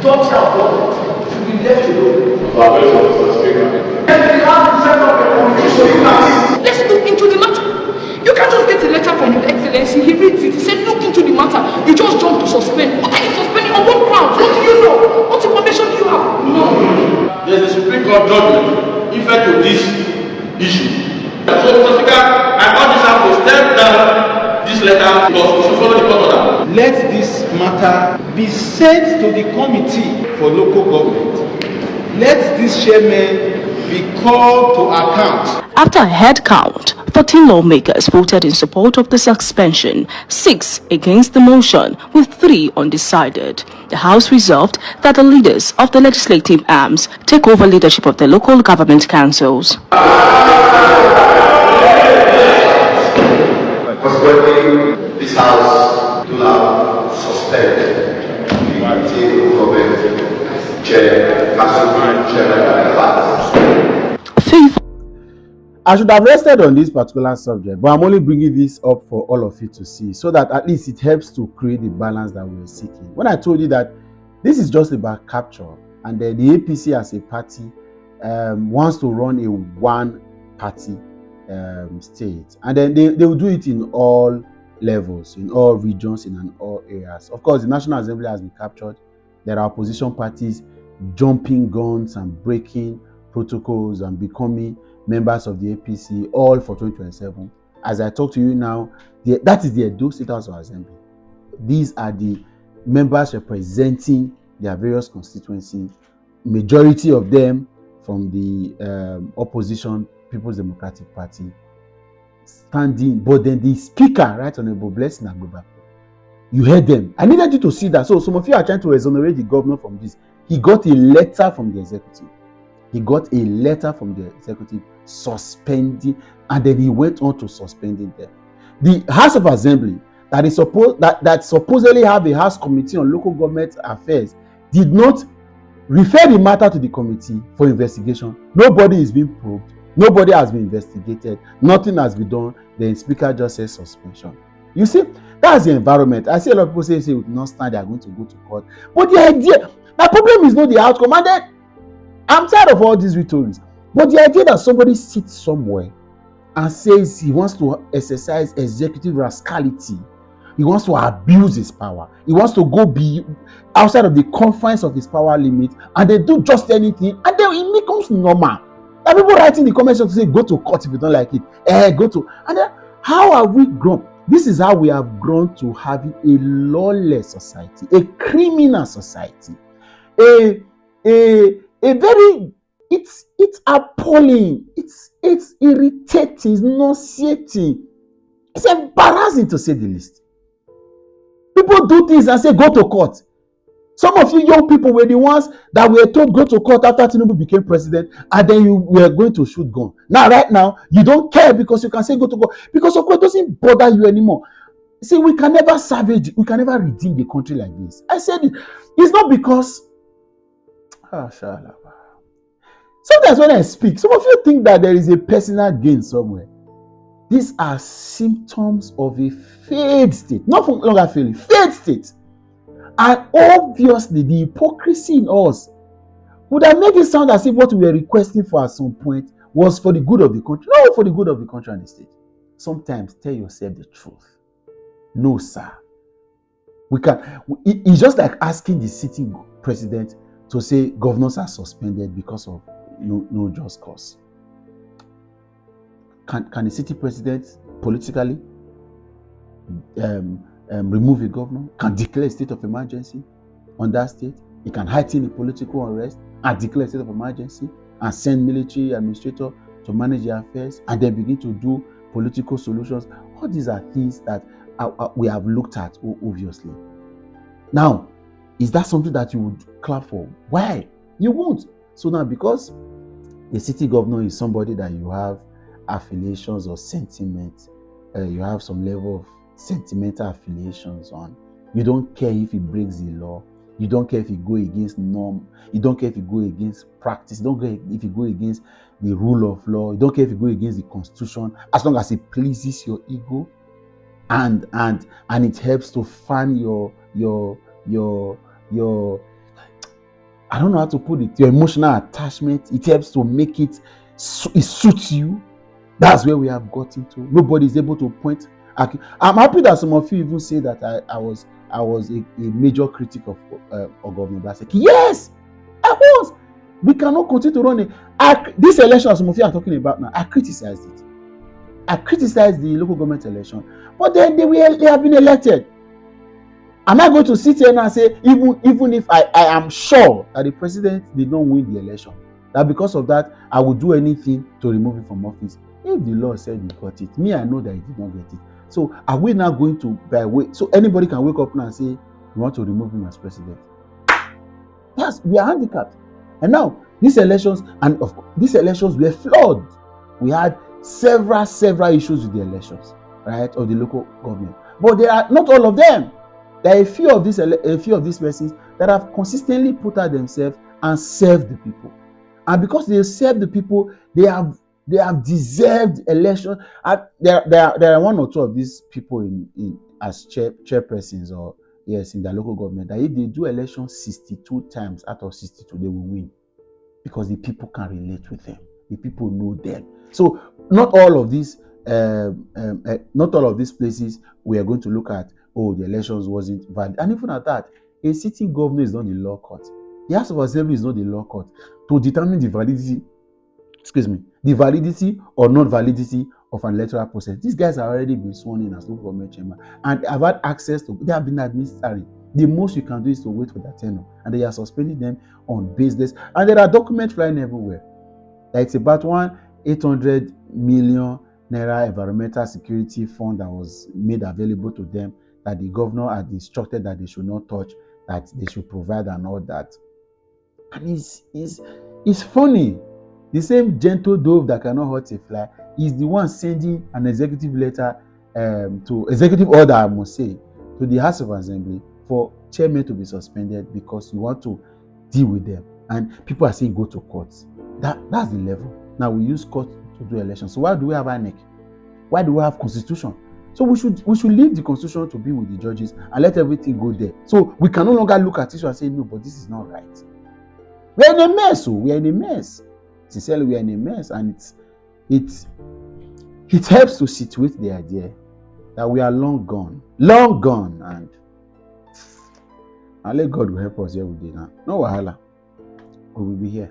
Touch our government should be left alone. Let's look into the matter. You can't just get a letter from His Excellency, he reads it, he said look into the matter. You just jump to suspend. What are you suspending on what grounds? What do you know? What information do you have? No. There's a Supreme Court judgment effect to this issue. So, Mr. Speaker, I urge this House to step down this letter because we should follow the court order. Let this matter be sent to the committee for local government. Let this chairman be called to account. After a head count, 13 lawmakers voted in support of the suspension, 6 against the motion, with 3 undecided. The House resolved that the leaders of the legislative arms take over leadership of the local government councils. Consequently, this House do now suspend the government chair, council chairman, and fathers. I should have rested on this particular subject, but I'm only bringing this up for all of you to see so that at least it helps to create the balance that we're seeking. When I told you that this is just about capture and the APC as a party wants to run a one-party state, and then they will do it in all levels, in all regions, in all areas. Of course, the National Assembly has been captured. There are opposition parties jumping guns and breaking protocols and becoming members of the APC, all for 2027. As I talk to you now, that is the Edo State House of Assembly. These are the members representing their various constituencies, majority of them from the opposition People's Democratic Party, standing, but then the speaker, Right Honorable Blessing Agbeba, you heard them. I needed you to see that. So some of you are trying to exonerate the governor from this. He got a letter from the executive. Suspending, and then he went on to suspending them. The House of Assembly that is that supposedly have a House Committee on Local Government Affairs did not refer the matter to the committee for investigation. Nobody is being probed. Nobody has been investigated. Nothing has been done. The speaker just says suspension. You see, that's the environment. I see a lot of people say we will not stand, they are going to go to court. But the idea, the problem is not the outcome. And then I'm tired of all these rhetorics. But the idea that somebody sits somewhere and says he wants to exercise executive rascality, he wants to abuse his power, he wants to go outside of the confines of his power limit, and they do just anything, and then it becomes normal. And people writing in the comments to say, go to court if you don't like it. Go to. And then, how have we grown? This is how we have grown to having a lawless society, a criminal society, a very, it's appalling, it's irritating, it's nauseating, it's embarrassing to say the least. People do things and say go to court. Some of you young people were the ones that were told go to court after Tinubu became president, and then you were going to shoot gun. Now, right now, you don't care because you can say go to court, because of course it doesn't bother you anymore. See, we can never redeem the country like this. I said it. It's not because sometimes when I speak, some of you think that there is a personal gain somewhere. These are symptoms of a failed state, not from longer failing, failed state. And obviously, the hypocrisy in us would have made it sound as if what we were requesting for at some point was for the good of the country. No, for the good of the country and the state. Sometimes tell yourself the truth. No, sir. It's just like asking the sitting president to say governors are suspended because of no just cause. Can a city president politically remove a governor? Can declare a state of emergency on that state? He can heighten the political unrest and declare a state of emergency and send military administrator to manage their affairs and then begin to do political solutions. All these are things that we have looked at, obviously. Now, is that something that you would clap for? Why? You won't. So now, because the city governor is somebody that you have affiliations or sentiment, you have some level of sentimental affiliations on. You don't care if he breaks the law. You don't care if he go against norm. You don't care if he go against practice. You don't care if he go against the rule of law. You don't care if he go against the constitution. As long as it pleases your ego, and it helps to fan your I don't know how to put it. Your emotional attachment, it helps to make it suits you. That's where we have gotten to. Nobody is able to point. I'm happy that some of you even say that I was a major critic of Governor Obaseki. Yes, I was. We cannot continue to run it. This election, some of you are talking about now, I criticized it. I criticized the local government election, but then they have been elected. Am I going to sit here now and say, even if I am sure that the president did not win the election, that because of that I would do anything to remove him from office? If the law said he got it, me, I know that he did not get it. So are we now going to by way? So anybody can wake up now and say we want to remove him as president? We are handicapped. And now these elections, and of course, these elections were flawed. We had several issues with the elections, right, of the local government. But there are not all of them. There are a few of these persons that have consistently put out themselves and served the people. And because they serve the people, they have deserved election. There are one or two of these people in as chairpersons or yes in their local government that if they do election 62 times out of 62, they will win because the people can relate with them. The people know them. So not all of these places we are going to look at. Oh, the elections wasn't valid, and even at that, a sitting governor is not the law court. The House of Assembly is not the law court to determine the validity or non-validity of an electoral process. These guys have already been sworn in as local government chairman and have had access to. They have been administering. The most you can do is to wait for their tenure, and they are suspending them on baseless. And there are documents flying everywhere. Like it's about 800 million naira environmental security fund that was made available to them that the governor had instructed that they should not touch, that they should provide and all that. And it's funny. The same gentle dove that cannot hurt a fly is the one sending an executive letter to executive order, I must say, to the House of Assembly for chairmen to be suspended because you want to deal with them. And people are saying go to courts. That's the level. Now we use court to do elections. So why do we have INEC? Why do we have constitution? So we should leave the constitution to be with the judges and let everything go there. So we can no longer look at it and say no, but this is not right. We are in a mess. So we are in a mess. Sincerely, we are in a mess, and it helps to situate the idea that we are long gone, and let God will help us here with it now. No wahala, we will be here.